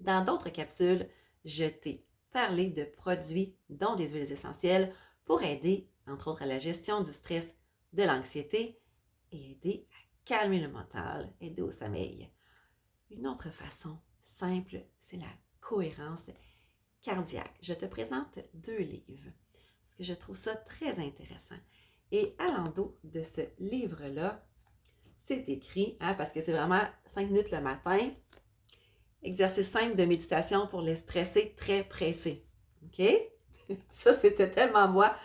Dans d'autres capsules, je t'ai parlé de produits, dont des huiles essentielles, pour aider, entre autres, à la gestion du stress, de l'anxiété et aider à calmer le mental, aider au sommeil. Une autre façon simple, c'est la cohérence cardiaque. Je te présente 2 livres parce que je trouve ça très intéressant. Et à l'endos de ce livre-là, c'est écrit, parce que c'est vraiment 5 minutes le matin, exercice simple de méditation pour les stressés très pressés. OK? Ça, c'était tellement moi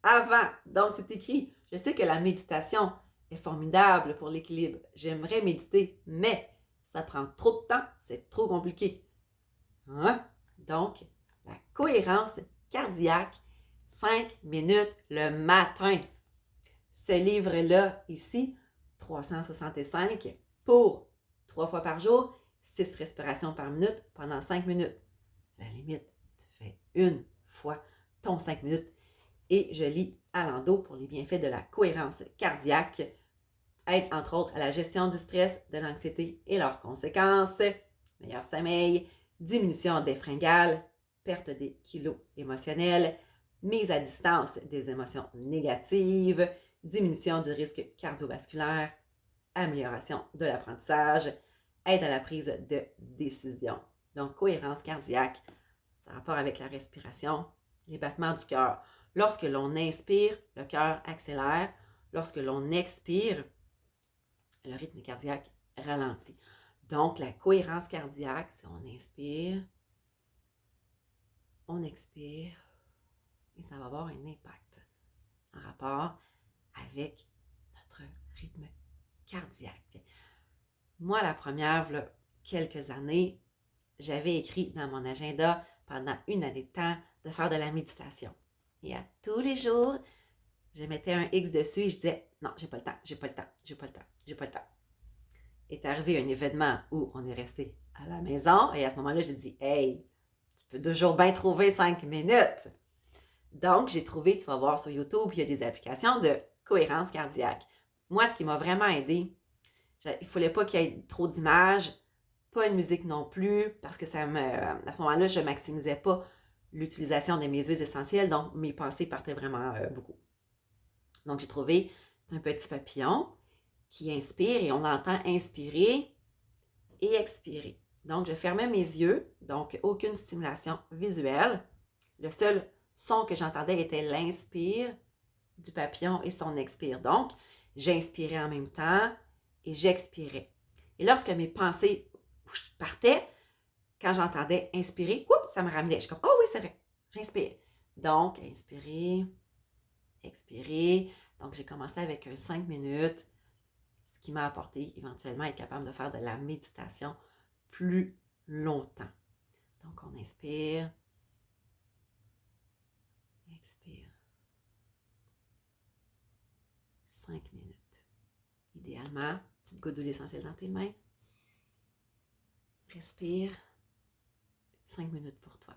avant. Donc, c'est écrit. Je sais que la méditation est formidable pour l'équilibre. J'aimerais méditer, mais ça prend trop de temps, c'est trop compliqué. Hein? Donc, la cohérence cardiaque, 5 minutes le matin. Ce livre-là, ici, 365 pour 3 fois par jour, 6 respirations par minute pendant 5 minutes. À la limite, tu fais une fois ton 5 minutes et je lis à l'endo pour les bienfaits de la cohérence cardiaque, aide entre autres à la gestion du stress, de l'anxiété et leurs conséquences, meilleur sommeil, diminution des fringales, perte des kilos émotionnels, mise à distance des émotions négatives, diminution du risque cardiovasculaire, amélioration de l'apprentissage, aide à la prise de décision. Donc, cohérence cardiaque, ça a rapport avec la respiration, les battements du cœur. Lorsque l'on inspire, le cœur accélère. Lorsque l'on expire, le rythme cardiaque ralentit. Donc, la cohérence cardiaque, c'est on inspire, on expire, et ça va avoir un impact en rapport avec notre rythme cardiaque. Moi, la première, là, quelques années, j'avais écrit dans mon agenda pendant une année de temps de faire de la méditation. Et à tous les jours, je mettais un X dessus et je disais non, j'ai pas le temps, j'ai pas le temps, j'ai pas le temps, j'ai pas le temps. Est arrivé un événement où on est resté à la maison et à ce moment-là, j'ai dit hey, tu peux toujours bien trouver 5 minutes. Donc, j'ai trouvé, tu vas voir sur YouTube, il y a des applications de cohérence cardiaque. Moi, ce qui m'a vraiment aidé, il ne fallait pas qu'il y ait trop d'images, pas une musique non plus, parce que à ce moment-là, je ne maximisais pas l'utilisation de mes huiles essentielles, donc mes pensées partaient vraiment beaucoup. Donc, j'ai trouvé, c'est un petit papillon qui inspire et on l'entend inspirer et expirer. Donc, je fermais mes yeux, donc aucune stimulation visuelle. Le seul son que j'entendais était l'inspire du papillon et son expire. Donc, j'inspirais en même temps et j'expirais. Et lorsque mes pensées partaient, quand j'entendais inspirer, ça me ramenait. Je suis comme, oh oui, c'est vrai, j'inspire. Donc, inspirer, expirer. Donc, j'ai commencé avec un 5 minutes, ce qui m'a apporté éventuellement être capable de faire de la méditation plus longtemps. Donc, on inspire, expire. 5 minutes. Idéalement, petite goutte d'huile essentielle dans tes mains. Respire. 5 minutes pour toi.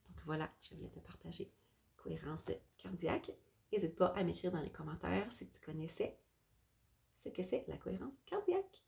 Donc voilà, je voulais te partager cohérence cardiaque. N'hésite pas à m'écrire dans les commentaires si tu connaissais ce que c'est la cohérence cardiaque.